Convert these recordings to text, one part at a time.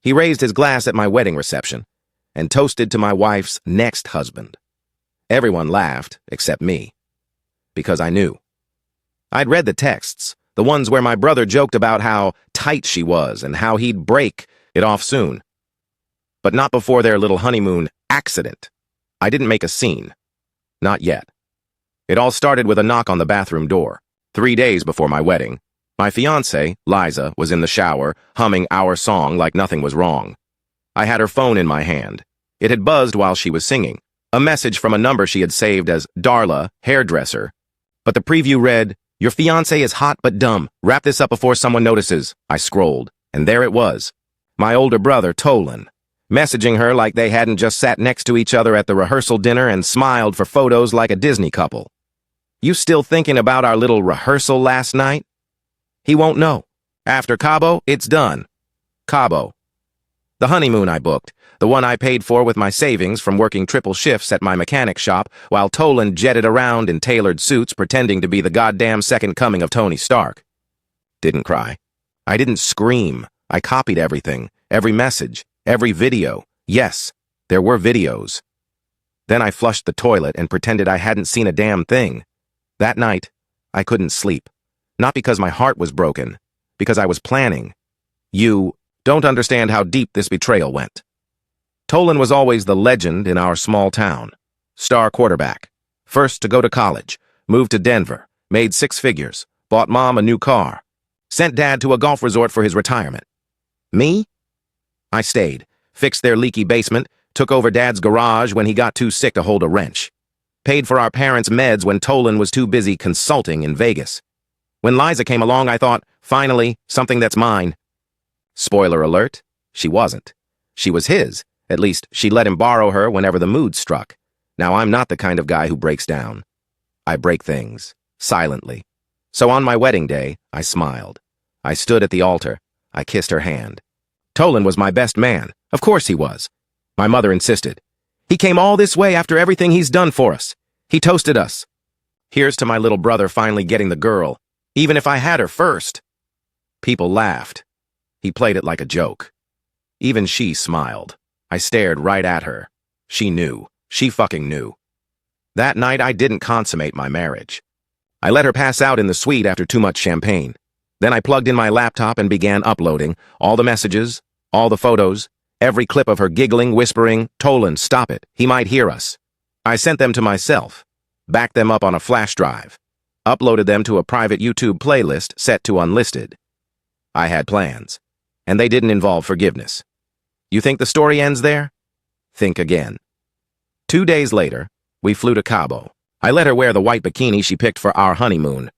He raised his glass at my wedding reception and toasted to my wife's next husband. Everyone laughed, except me, because I knew. I'd read the texts, the ones where my brother joked about how tight she was and how he'd break it off soon. But not before their little honeymoon accident. I didn't make a scene. Not yet. It all started with a knock on the bathroom door. 3 days before my wedding, my fiancée, Liza, was in the shower, humming our song like nothing was wrong. I had her phone in my hand. It had buzzed while she was singing, a message from a number she had saved as Darla, hairdresser. But the preview read, "Your fiancé is hot but dumb. Wrap this up before someone notices." I scrolled, and there it was. My older brother, Tolan, messaging her like they hadn't just sat next to each other at the rehearsal dinner and smiled for photos like a Disney couple. "You still thinking about our little rehearsal last night?" He won't know. After Cabo, it's done. Cabo. The honeymoon I booked, the one I paid for with my savings from working triple shifts at my mechanic shop while Tolan jetted around in tailored suits pretending to be the goddamn second coming of Tony Stark. Didn't cry. I didn't scream. I copied everything, every message, every video. Yes, there were videos. Then I flushed the toilet and pretended I hadn't seen a damn thing. That night, I couldn't sleep. Not because my heart was broken, because I was planning. You don't understand how deep this betrayal went. Tolan was always the legend in our small town. Star quarterback. First to go to college, moved to Denver, made 6 figures, bought mom a new car, sent dad to a golf resort for his retirement. Me? I stayed, fixed their leaky basement, took over dad's garage when he got too sick to hold a wrench, paid for our parents' meds when Tolan was too busy consulting in Vegas. When Liza came along, I thought, finally, something that's mine. Spoiler alert, she wasn't. She was his. At least, she let him borrow her whenever the mood struck. Now, I'm not the kind of guy who breaks down. I break things, silently. So on my wedding day, I smiled. I stood at the altar. I kissed her hand. Tolan was my best man. Of course he was. My mother insisted. He came all this way after everything he's done for us. He toasted us. Here's to my little brother finally getting the girl. Even if I had her first. People laughed. He played it like a joke. Even she smiled. I stared right at her. She knew. She fucking knew. That night, I didn't consummate my marriage. I let her pass out in the suite after too much champagne. Then I plugged in my laptop and began uploading all the messages, all the photos, every clip of her giggling, whispering, "Tolan, stop it. He might hear us." I sent them to myself, backed them up on a flash drive, uploaded them to a private YouTube playlist set to unlisted. I had plans, and they didn't involve forgiveness. You think the story ends there? Think again. 2 days later, we flew to Cabo. I let her wear the white bikini she picked for our honeymoon.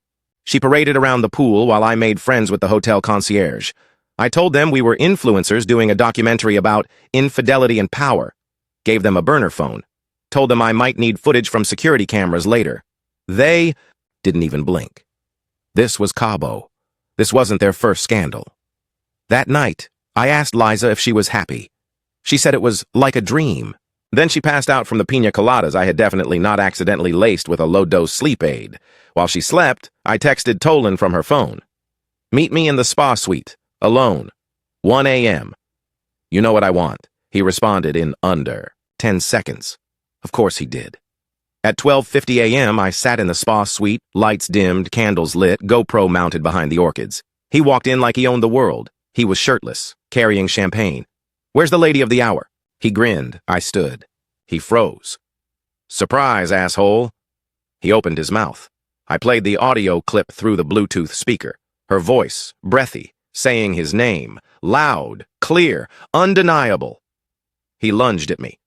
She paraded around the pool while I made friends with the hotel concierge. I told them we were influencers doing a documentary about infidelity and power. Gave them a burner phone. Told them I might need footage from security cameras later. They didn't even blink. This was Cabo. This wasn't their first scandal. That night, I asked Liza if she was happy. She said it was like a dream. Then she passed out from the pina coladas I had definitely not accidentally laced with a low-dose sleep aid. While she slept, I texted Tolan from her phone. "Meet me in the spa suite, alone, 1 a.m. You know what I want," he responded in under 10 seconds. Of course he did. At 12:50 a.m., I sat in the spa suite, lights dimmed, candles lit, GoPro mounted behind the orchids. He walked in like he owned the world. He was shirtless, carrying champagne. "Where's the lady of the hour?" He grinned. I stood. He froze. "Surprise, asshole." He opened his mouth. I played the audio clip through the Bluetooth speaker. Her voice, breathy, saying his name, loud, clear, undeniable. He lunged at me.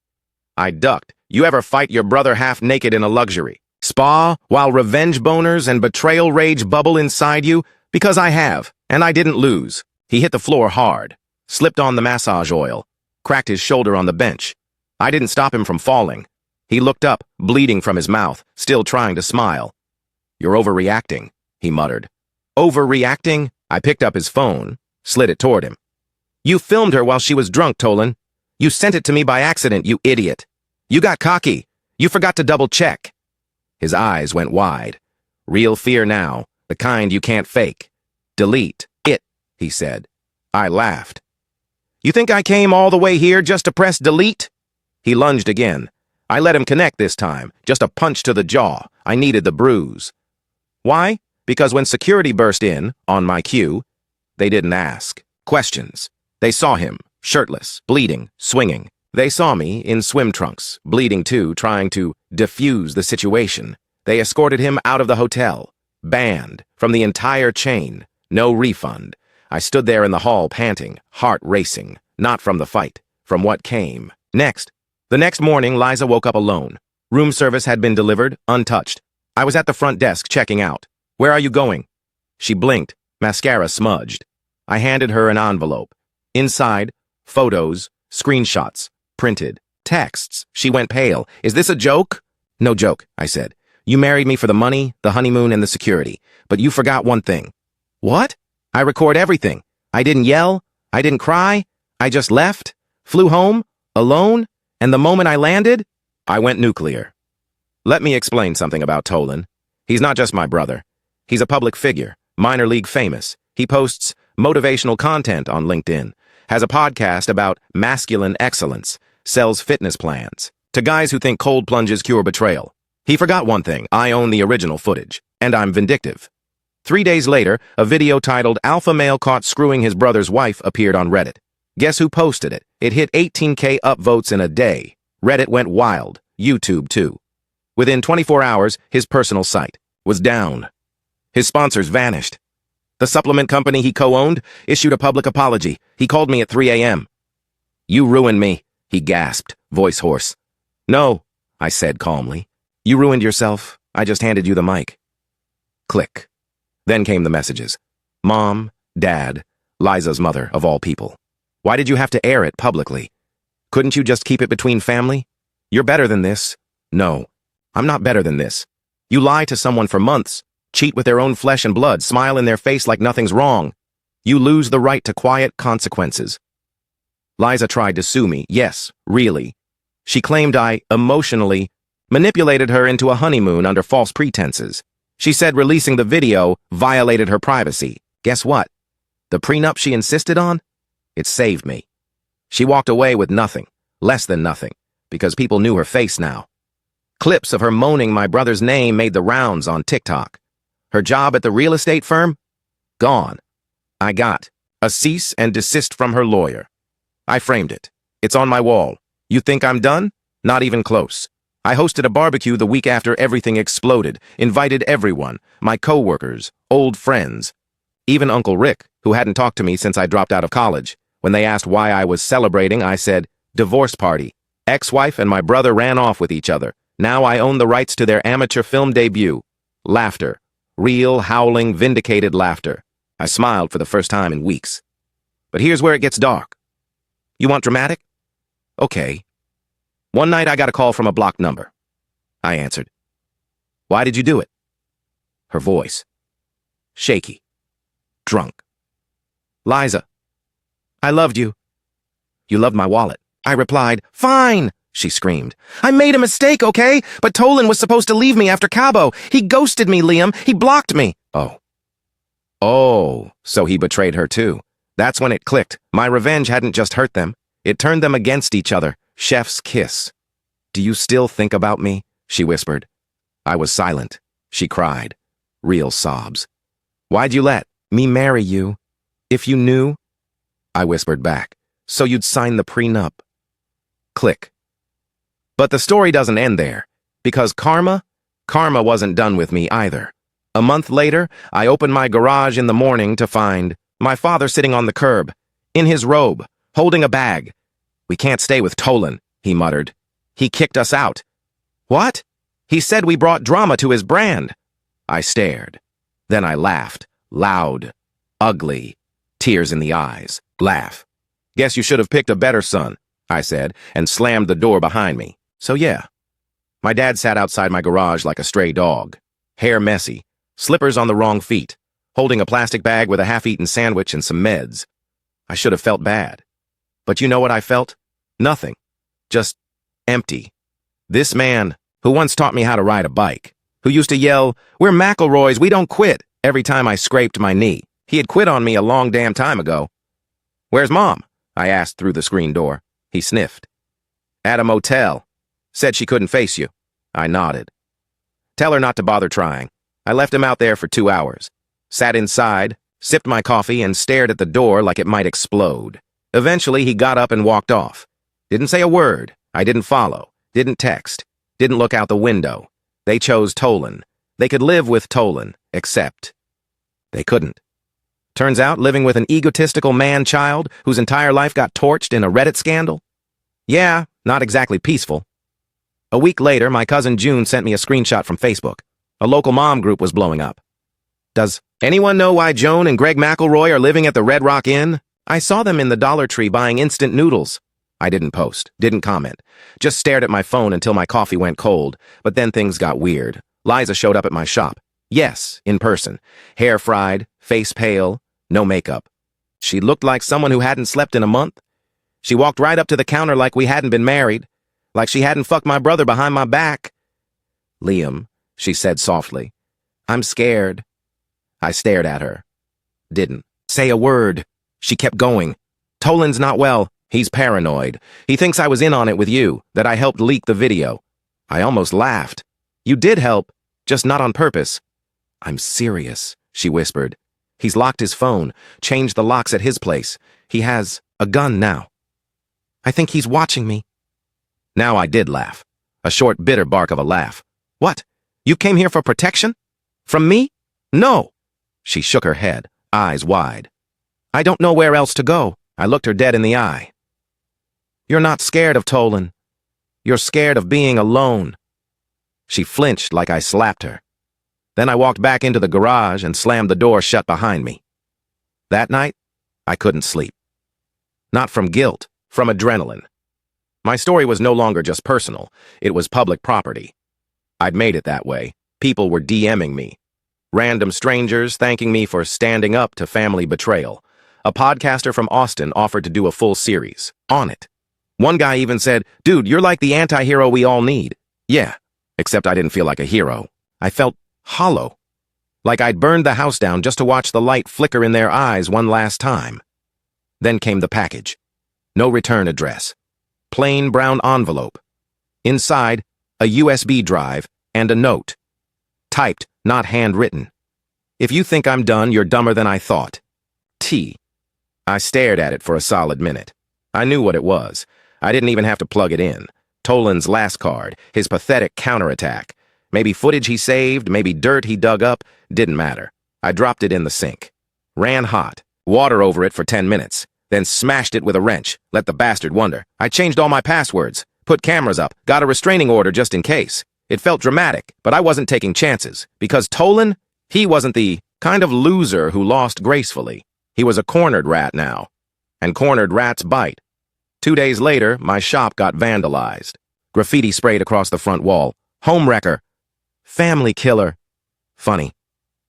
I ducked. "You ever fight your brother half naked in a luxury spa while revenge boners and betrayal rage bubble inside you? Because I have, and I didn't lose." He hit the floor hard, slipped on the massage oil, cracked his shoulder on the bench. I didn't stop him from falling. He looked up, bleeding from his mouth, still trying to smile. "You're overreacting," he muttered. "Overreacting?" I picked up his phone, slid it toward him. "You filmed her while she was drunk, Tolan. You sent it to me by accident, you idiot. You got cocky. You forgot to double-check." His eyes went wide. Real fear now, the kind you can't fake. "Delete it," he said. I laughed. You think I came all the way here just to press delete? He lunged again. I let him connect this time, just a punch to the jaw. I needed the bruise. Why? Because when security burst in, on my cue, they didn't ask questions. They saw him, shirtless, bleeding, swinging. They saw me in swim trunks, bleeding too, trying to defuse the situation. They escorted him out of the hotel. Banned from the entire chain. No refund. I stood there in the hall panting, heart racing, not from the fight, from what came. Next. The next morning, Liza woke up alone. Room service had been delivered, untouched. I was at the front desk checking out. Where are you going? She blinked, mascara smudged. I handed her an envelope. Inside, photos, screenshots, printed, texts. She went pale. Is this a joke? No joke, I said. You married me for the money, the honeymoon, and the security. But you forgot one thing. What? I record everything. I didn't yell. I didn't cry. I just left, flew home, alone, and the moment I landed, I went nuclear. Let me explain something about Tolan. He's not just my brother. He's a public figure, minor league famous. He posts motivational content on LinkedIn, has a podcast about masculine excellence, sells fitness plans to guys who think cold plunges cure betrayal. He forgot one thing. I own the original footage, and I'm vindictive. 3 days later, a video titled "Alpha Male Caught Screwing His Brother's Wife" appeared on Reddit. Guess who posted it? It hit 18K upvotes in a day. Reddit went wild. YouTube too. Within 24 hours, his personal site was down. His sponsors vanished. The supplement company he co-owned issued a public apology. He called me at 3 a.m. You ruined me, he gasped, voice hoarse. No, I said calmly. You ruined yourself. I just handed you the mic. Click. Then came the messages. Mom, Dad, Liza's mother, of all people. Why did you have to air it publicly? Couldn't you just keep it between family? You're better than this. No, I'm not better than this. You lie to someone for months, cheat with their own flesh and blood, smile in their face like nothing's wrong. You lose the right to quiet consequences. Liza tried to sue me, yes, really. She claimed I emotionally manipulated her into a honeymoon under false pretenses. She said releasing the video violated her privacy. Guess what? The prenup she insisted on? It saved me. She walked away with nothing, less than nothing, because people knew her face now. Clips of her moaning my brother's name made the rounds on TikTok. Her job at the real estate firm? Gone. I got a cease and desist from her lawyer. I framed it. It's on my wall. You think I'm done? Not even close. I hosted a barbecue the week after everything exploded, invited everyone, my coworkers, old friends, even Uncle Rick, who hadn't talked to me since I dropped out of college. When they asked why I was celebrating, I said, divorce party. Ex-wife and my brother ran off with each other. Now I own the rights to their amateur film debut. Laughter. Real, howling, vindicated laughter. I smiled for the first time in weeks. But here's where it gets dark. You want dramatic? Okay. One night I got a call from a blocked number. I answered. Why did you do it? Her voice. Shaky. Drunk. Liza. I loved you. You loved my wallet. I replied, fine, she screamed. I made a mistake, okay? But Tolan was supposed to leave me after Cabo. He ghosted me, Liam. He blocked me. Oh, so he betrayed her too. That's when it clicked. My revenge hadn't just hurt them. It turned them against each other. Chef's kiss. Do you still think about me? She whispered. I was silent. She cried. Real sobs. Why'd you let me marry you? If you knew? I whispered back. So you'd sign the prenup. Click. But the story doesn't end there. Because karma wasn't done with me either. A month later, I opened my garage in the morning to find my father sitting on the curb, in his robe, holding a bag. We can't stay with Tolan, he muttered. He kicked us out. What? He said we brought drama to his brand. I stared. Then I laughed, loud, ugly, tears in the eyes. Laugh. Guess you should have picked a better son, I said, and slammed the door behind me. So yeah. My dad sat outside my garage like a stray dog, hair messy, slippers on the wrong feet, holding a plastic bag with a half-eaten sandwich and some meds. I should have felt bad. But you know what I felt? Nothing. Just empty. This man, who once taught me how to ride a bike, who used to yell, "We're McElroys, we don't quit," every time I scraped my knee. He had quit on me a long damn time ago. Where's Mom? I asked through the screen door. He sniffed. At a motel. Said she couldn't face you. I nodded. Tell her not to bother trying. I left him out there for 2 hours. Sat inside, sipped my coffee, and stared at the door like it might explode. Eventually, he got up and walked off. Didn't say a word. I didn't follow. Didn't text. Didn't look out the window. They chose Tolan. They could live with Tolan, except they couldn't. Turns out, living with an egotistical man-child whose entire life got torched in a Reddit scandal? Yeah, not exactly peaceful. A week later, my cousin June sent me a screenshot from Facebook. A local mom group was blowing up. Does anyone know why Joan and Greg McElroy are living at the Red Rock Inn? I saw them in the Dollar Tree buying instant noodles. I didn't post, didn't comment. Just stared at my phone until my coffee went cold, but then things got weird. Liza showed up at my shop. Yes, in person. Hair fried, face pale, no makeup. She looked like someone who hadn't slept in a month. She walked right up to the counter like we hadn't been married, like she hadn't fucked my brother behind my back. Liam, she said softly, I'm scared. I stared at her. Didn't say a word. She kept going. Tolan's not well. He's paranoid. He thinks I was in on it with you, that I helped leak the video. I almost laughed. You did help, just not on purpose. I'm serious, she whispered. He's locked his phone, changed the locks at his place. He has a gun now. I think he's watching me. Now I did laugh. A short, bitter bark of a laugh. What? You came here for protection? From me? No. She shook her head, eyes wide. I don't know where else to go. I looked her dead in the eye. You're not scared of Tolan. You're scared of being alone. She flinched like I slapped her. Then I walked back into the garage and slammed the door shut behind me. That night, I couldn't sleep. Not from guilt, from adrenaline. My story was no longer just personal. It was public property. I'd made it that way. People were DMing me. Random strangers thanking me for standing up to family betrayal. A podcaster from Austin offered to do a full series on it. One guy even said, dude, you're like the anti-hero we all need. Yeah, except I didn't feel like a hero. I felt hollow. Like I'd burned the house down just to watch the light flicker in their eyes one last time. Then came the package. No return address. Plain brown envelope. Inside, a USB drive and a note. Typed, not handwritten. If you think I'm done, you're dumber than I thought. T. I stared at it for a solid minute. I knew what it was. I didn't even have to plug it in. Tolan's last card, his pathetic counterattack. Maybe footage he saved, maybe dirt he dug up, didn't matter. I dropped it in the sink. Ran hot, water over it for 10 minutes, then smashed it with a wrench, let the bastard wonder. I changed all my passwords, put cameras up, got a restraining order just in case. It felt dramatic, but I wasn't taking chances, because Tolan, he wasn't the kind of loser who lost gracefully. He was a cornered rat now, and cornered rats bite. 2 days later, my shop got vandalized. Graffiti sprayed across the front wall. Homewrecker. Family killer. Funny.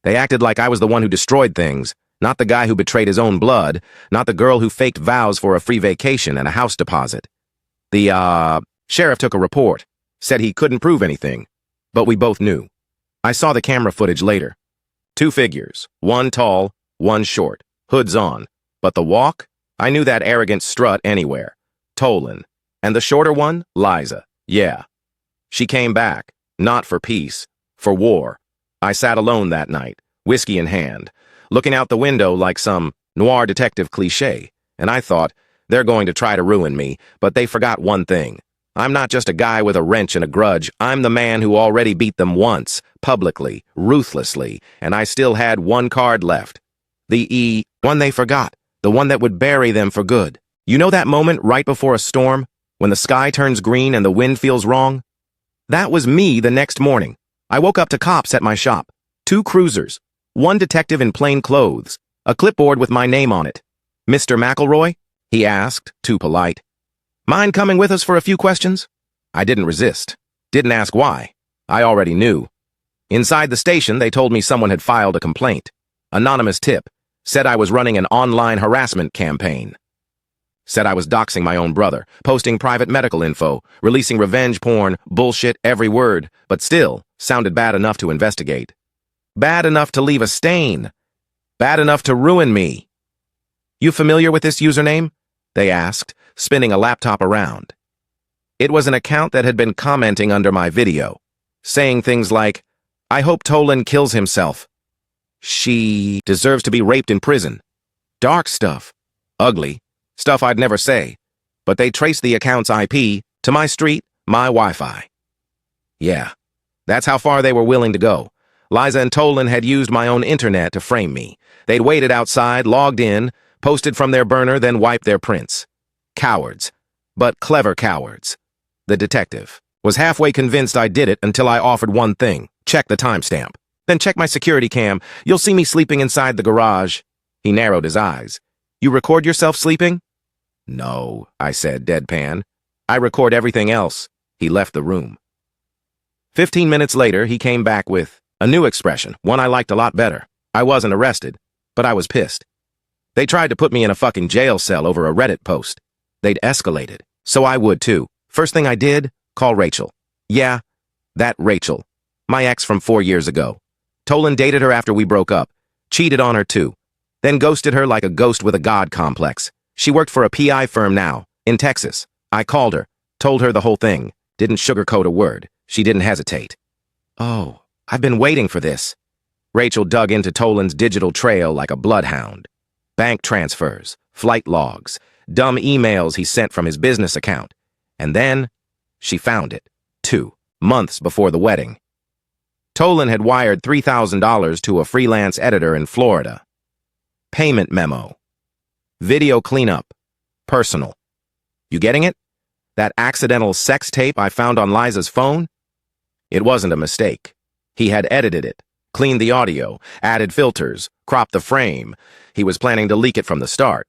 They acted like I was the one who destroyed things, not the guy who betrayed his own blood, not the girl who faked vows for a free vacation and a house deposit. The, sheriff took a report, said he couldn't prove anything, but we both knew. I saw the camera footage later. 2 figures, one tall, one short, hoods on, but the walk? I knew that arrogant strut anywhere. Tolan. And the shorter one? Liza. Yeah. She came back, not for peace, for war. I sat alone that night, whiskey in hand, looking out the window like some noir detective cliché, and I thought, they're going to try to ruin me, but they forgot one thing. I'm not just a guy with a wrench and a grudge. I'm the man who already beat them once, publicly, ruthlessly, and I still had one card left. The one they forgot, the one that would bury them for good. You know that moment right before a storm, when the sky turns green and the wind feels wrong? That was me the next morning. I woke up to cops at my shop. 2 cruisers, 1 detective in plain clothes, a clipboard with my name on it. Mr. McElroy? He asked, too polite. Mind coming with us for a few questions? I didn't resist. Didn't ask why. I already knew. Inside the station, they told me someone had filed a complaint. Anonymous tip. Said I was running an online harassment campaign. Said I was doxing my own brother, posting private medical info, releasing revenge porn, bullshit every word, but still sounded bad enough to investigate. Bad enough to leave a stain. Bad enough to ruin me. You familiar with this username? they asked, spinning a laptop around. It was an account that had been commenting under my video, saying things like, "I hope Tolan kills himself. She deserves to be raped in prison." Dark stuff. Ugly. Stuff I'd never say. But they traced the account's IP to my street, my Wi-Fi. Yeah, that's how far they were willing to go. Liza and Tolan had used my own internet to frame me. They'd waited outside, logged in, posted from their burner, then wiped their prints. Cowards. But clever cowards. The detective was halfway convinced I did it until I offered one thing. Check the timestamp. Then check my security cam. You'll see me sleeping inside the garage. He narrowed his eyes. You record yourself sleeping? No, I said, deadpan. I record everything else. He left the room. 15 minutes later, he came back with a new expression, one I liked a lot better. I wasn't arrested, but I was pissed. They tried to put me in a fucking jail cell over a Reddit post. They'd escalated, so I would too. First thing I did, call Rachel. Yeah, that Rachel. My ex from 4 years ago. Tolan dated her after we broke up, cheated on her too, then ghosted her like a ghost with a god complex. She worked for a PI firm now, in Texas. I called her, told her the whole thing, didn't sugarcoat a word. She didn't hesitate. Oh, I've been waiting for this. Rachel dug into Tolan's digital trail like a bloodhound. Bank transfers, flight logs, dumb emails he sent from his business account. And then, she found it, 2 months before the wedding. Tolan had wired $3,000 to a freelance editor in Florida. Payment memo. Video cleanup. Personal. You getting it? That accidental sex tape I found on Liza's phone? It wasn't a mistake. He had edited it, cleaned the audio, added filters, cropped the frame. He was planning to leak it from the start.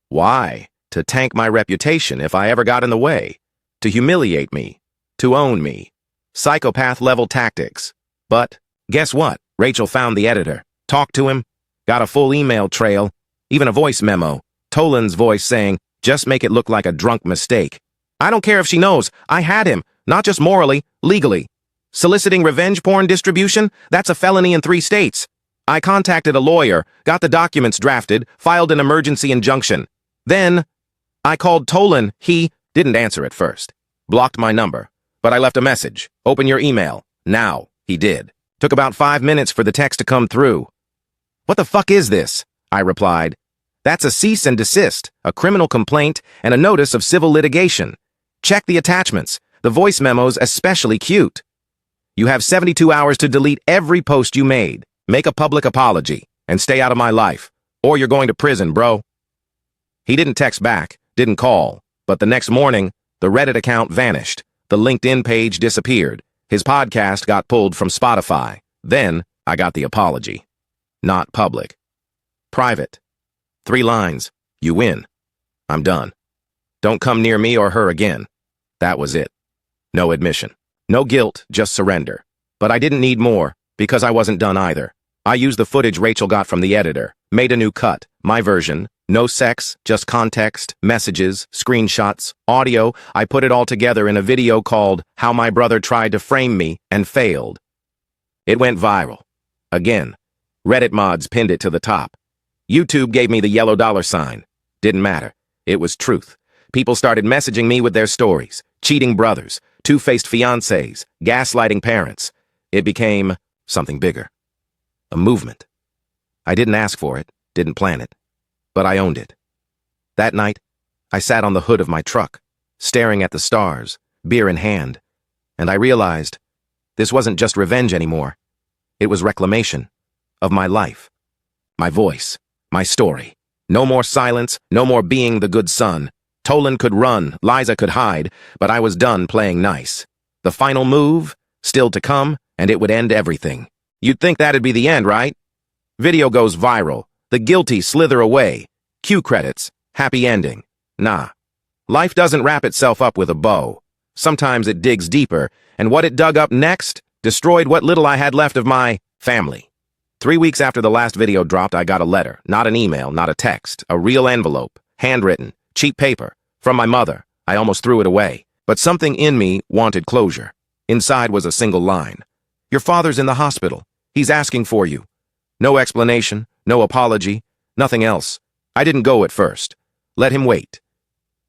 Why? To tank my reputation if I ever got in the way. To humiliate me. To own me. Psychopath-level tactics. But, guess what? Rachel found the editor, talked to him, got a full email trail, even a voice memo. Tolan's voice saying, just make it look like a drunk mistake. I don't care if she knows. I had him, not just morally, legally. Soliciting revenge porn distribution? That's a felony in 3 states. I contacted a lawyer, got the documents drafted, filed an emergency injunction. Then, I called Tolan. He didn't answer at first. Blocked my number. But I left a message. Open your email. Now. He did. Took about 5 minutes for the text to come through. What the fuck is this? I replied. That's a cease and desist, a criminal complaint, and a notice of civil litigation. Check the attachments. The voice memo's especially cute. You have 72 hours to delete every post you made, make a public apology, and stay out of my life. Or you're going to prison, bro. He didn't text back, didn't call, but the next morning, the Reddit account vanished. The LinkedIn page disappeared. His podcast got pulled from Spotify. Then, I got the apology. Not public. Private. 3 lines. You win. I'm done. Don't come near me or her again. That was it. No admission. No guilt, just surrender. But I didn't need more, because I wasn't done either. I used the footage Rachel got from the editor, made a new cut, my version, no sex, just context, messages, screenshots, audio. I put it all together in a video called How My Brother Tried to Frame Me and Failed. It went viral. Again, Reddit mods pinned it to the top. YouTube gave me the yellow $sign. Didn't matter. It was truth. People started messaging me with their stories, cheating brothers, two-faced fiancés, gaslighting parents. It became something bigger. A movement. I didn't ask for it, didn't plan it, but I owned it. That night, I sat on the hood of my truck, staring at the stars, beer in hand, and I realized this wasn't just revenge anymore. It was reclamation of my life, my voice, my story. No more silence, no more being the good son. Tolan could run, Liza could hide, but I was done playing nice. The final move, still to come, and it would end everything. You'd think that'd be the end, right? Video goes viral. The guilty slither away. Cue credits. Happy ending. Nah. Life doesn't wrap itself up with a bow. Sometimes it digs deeper, and what it dug up next destroyed what little I had left of my family. 3 weeks after the last video dropped, I got a letter. Not an email, not a text. A real envelope. Handwritten. Cheap paper. From my mother. I almost threw it away. But something in me wanted closure. Inside was a single line. Your father's in the hospital. He's asking for you. No explanation, no apology, nothing else. I didn't go at first. Let him wait.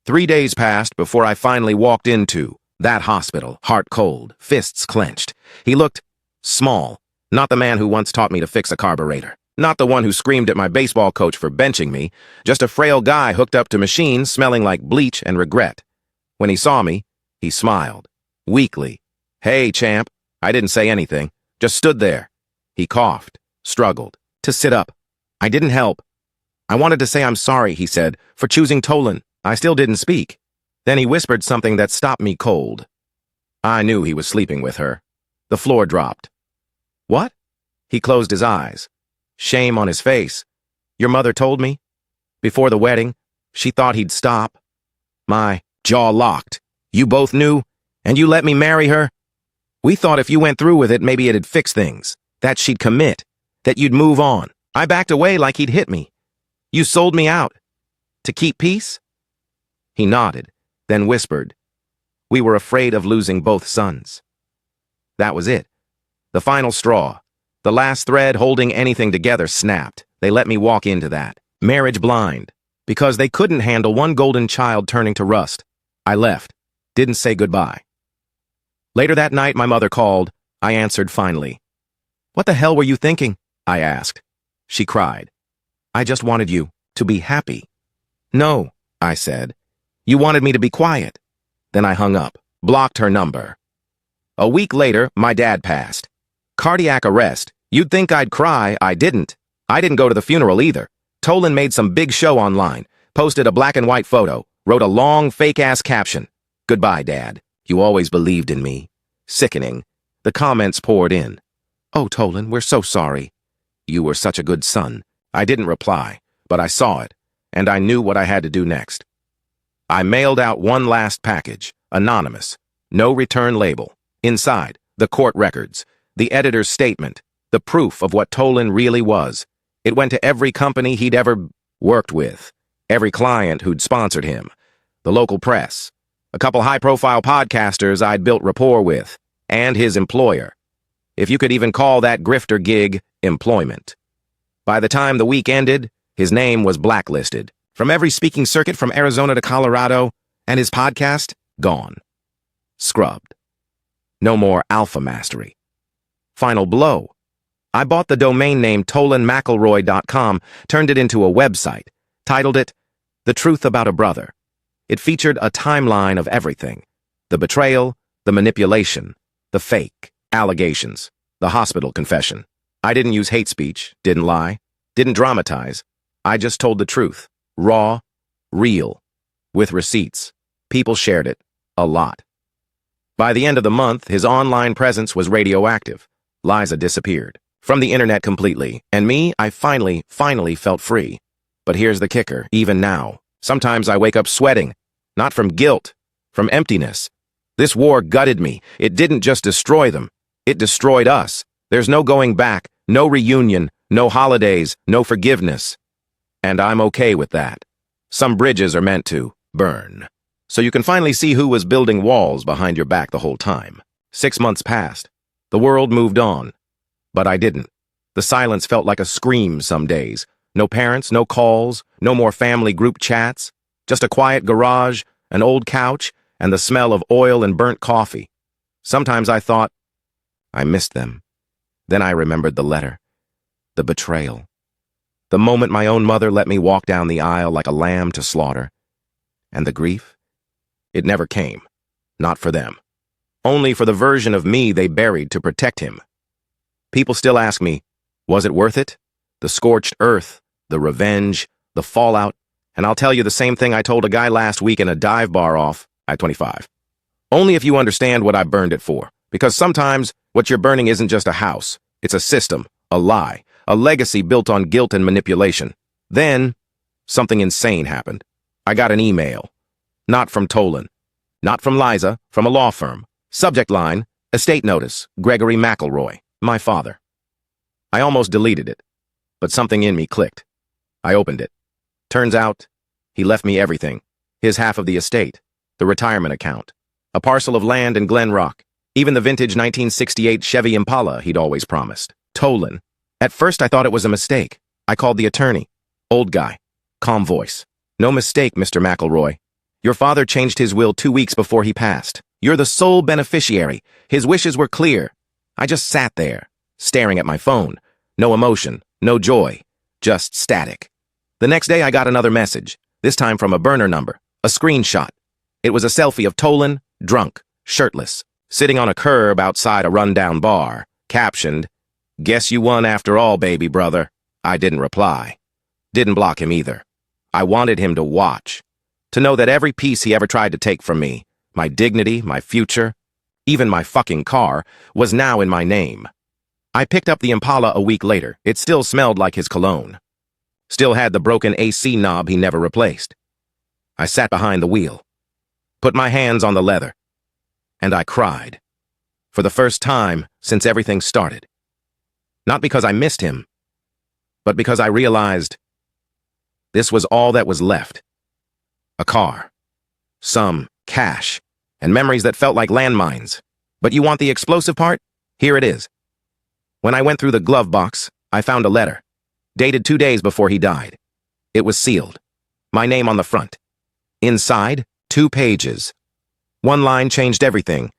3 days passed before I finally walked into that hospital, heart cold, fists clenched. He looked small, not the man who once taught me to fix a carburetor, not the one who screamed at my baseball coach for benching me, just a frail guy hooked up to machines smelling like bleach and regret. When he saw me, he smiled, weakly. "Hey, champ." I didn't say anything, just stood there. He coughed, struggled to sit up. I didn't help. "I wanted to say I'm sorry," he said, "for choosing Tolan." I still didn't speak. Then he whispered something that stopped me cold. I knew he was sleeping with her. The floor dropped. "What?" He closed his eyes. Shame on his face. "Your mother told me. Before the wedding, she thought he'd stop." My jaw locked. "You both knew, and you let me marry her?" "We thought if you went through with it, maybe it'd fix things. That she'd commit. That you'd move on." I backed away like he'd hit me. "You sold me out. To keep peace?" He nodded, then whispered, "We were afraid of losing both sons." That was it. The final straw. The last thread holding anything together snapped. They let me walk into that. Marriage blind. Because they couldn't handle one golden child turning to rust. I left. Didn't say goodbye. Later that night, my mother called. I answered finally. "What the hell were you thinking?" I asked. She cried. "I just wanted you to be happy." "No," I said. "You wanted me to be quiet." Then I hung up, blocked her number. A week later, my dad passed. Cardiac arrest. You'd think I'd cry. I didn't. I didn't go to the funeral either. Tolan made some big show online, posted a black and white photo, wrote a long fake-ass caption. "Goodbye, Dad. You always believed in me." Sickening. The comments poured in. "Oh, Tolan, we're so sorry. You were such a good son." I didn't reply, but I saw it, and I knew what I had to do next. I mailed out one last package, anonymous, no return label. Inside, the court records, the editor's statement, the proof of what Tolan really was. It went to every company he'd ever worked with, every client who'd sponsored him, the local press, a couple high-profile podcasters I'd built rapport with, and his employer. If you could even call that grifter gig employment. By the time the week ended, his name was blacklisted. From every speaking circuit from Arizona to Colorado, and his podcast, gone. Scrubbed. No more alpha mastery. Final blow. I bought the domain name tolanmcelroy.com, turned it into a website, titled it The Truth About a Brother. It featured a timeline of everything. The betrayal, the manipulation, the fake, allegations, the hospital confession. I didn't use hate speech, didn't lie, didn't dramatize. I just told the truth. Raw, real, with receipts. People shared it, a lot. By the end of the month, his online presence was radioactive. Liza disappeared from the internet completely, and me, I finally felt free. But here's the kicker, even now. Sometimes I wake up sweating, not from guilt, from emptiness. This war gutted me. It didn't just destroy them. It destroyed us. There's no going back, no reunion, no holidays, no forgiveness. And I'm okay with that. Some bridges are meant to burn. So you can finally see who was building walls behind your back the whole time. 6 months passed. The world moved on. But I didn't. The silence felt like a scream some days. No parents, no calls, no more family group chats. Just a quiet garage, an old couch, and the smell of oil and burnt coffee. Sometimes I thought, I missed them. Then I remembered the letter. The betrayal. The moment my own mother let me walk down the aisle like a lamb to slaughter. And the grief? It never came. Not for them. Only for the version of me they buried to protect him. People still ask me, was it worth it? The scorched earth, the revenge, the fallout, and I'll tell you the same thing I told a guy last week in a dive bar off I-25. Only if you understand what I burned it for. Because sometimes what you're burning isn't just a house. It's a system, a lie, a legacy built on guilt and manipulation. Then, something insane happened. I got an email. Not from Tolan. Not from Liza, from a law firm. Subject line, estate notice, Gregory McElroy, my father. I almost deleted it, but something in me clicked. I opened it. Turns out, he left me everything. His half of the estate, the retirement account, a parcel of land in Glen Rock, even the vintage 1968 Chevy Impala he'd always promised. Tolan. At first I thought it was a mistake. I called the attorney. Old guy. Calm voice. No mistake, Mr. McElroy. Your father changed his will 2 weeks before he passed. You're the sole beneficiary. His wishes were clear. I just sat there, staring at my phone. No emotion, no joy, just static. The next day I got another message, this time from a burner number, a screenshot. It was a selfie of Tolan, drunk, shirtless, sitting on a curb outside a rundown bar, captioned, "Guess you won after all, baby brother." I didn't reply. Didn't block him either. I wanted him to watch, to know that every piece he ever tried to take from me, my dignity, my future, even my fucking car, was now in my name. I picked up the Impala a week later. It still smelled like his cologne. Still had the broken AC knob he never replaced. I sat behind the wheel, put my hands on the leather, and I cried. For the first time since everything started. Not because I missed him, but because I realized this was all that was left. A car, some cash, and memories that felt like landmines. But you want the explosive part? Here it is. When I went through the glove box, I found a letter, dated 2 days before he died. It was sealed. My name on the front. Inside, 2 pages. One line changed everything.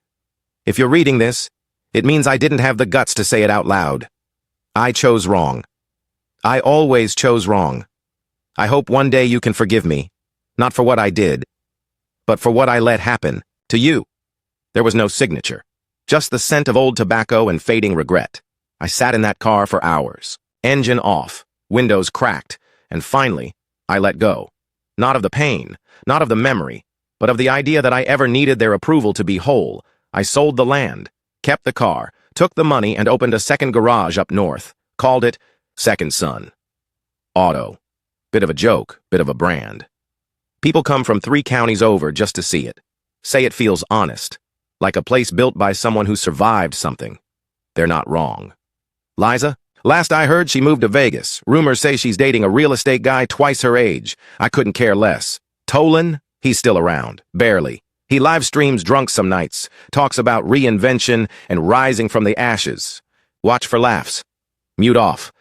If you're reading this, it means I didn't have the guts to say it out loud. I chose wrong. I always chose wrong. I hope one day you can forgive me, not for what I did, but for what I let happen to you. There was no signature, just the scent of old tobacco and fading regret. I sat in that car for hours, engine off, windows cracked, and finally, I let go. Not of the pain, not of the memory, but of the idea that I ever needed their approval to be whole. I sold the land, kept the car, took the money, and opened a second garage up north. Called it Second Son. Auto. Bit of a joke, bit of a brand. People come from 3 counties over just to see it. Say it feels honest, like a place built by someone who survived something. They're not wrong. Liza? Last I heard, she moved to Vegas. Rumors say she's dating a real estate guy twice her age. I couldn't care less. Tolan? He's still around. Barely. He live streams drunk some nights, talks about reinvention and rising from the ashes. Watch for laughs. Mute off.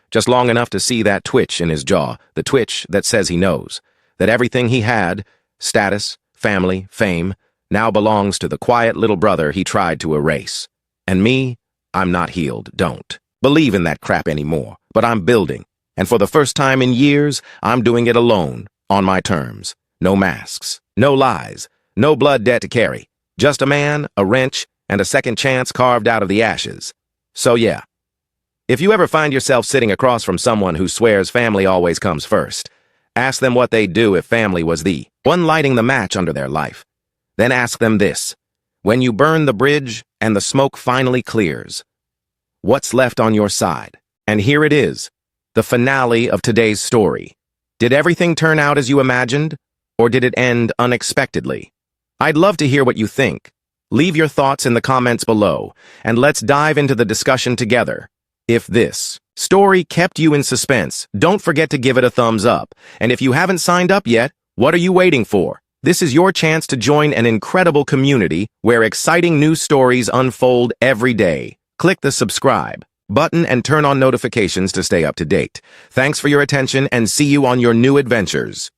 Just long enough to see that twitch in his jaw, the twitch that says he knows, that everything he had, status, family, fame, now belongs to the quiet little brother he tried to erase. And me, I'm not healed, don't believe in that crap anymore, but I'm building. And for the first time in years, I'm doing it alone, on my terms. No masks, no lies, no blood debt to carry. Just a man, a wrench, and a second chance carved out of the ashes. So yeah. If you ever find yourself sitting across from someone who swears family always comes first, ask them what they'd do if family was the one lighting the match under their life. Then ask them this. When you burn the bridge and the smoke finally clears, what's left on your side? And here it is, the finale of today's story. Did everything turn out as you imagined, or did it end unexpectedly? I'd love to hear what you think. Leave your thoughts in the comments below, and let's dive into the discussion together. If this story kept you in suspense, don't forget to give it a thumbs up. And if you haven't signed up yet, what are you waiting for? This is your chance to join an incredible community where exciting new stories unfold every day. Click the subscribe button and turn on notifications to stay up to date. Thanks for your attention and see you on your new adventures.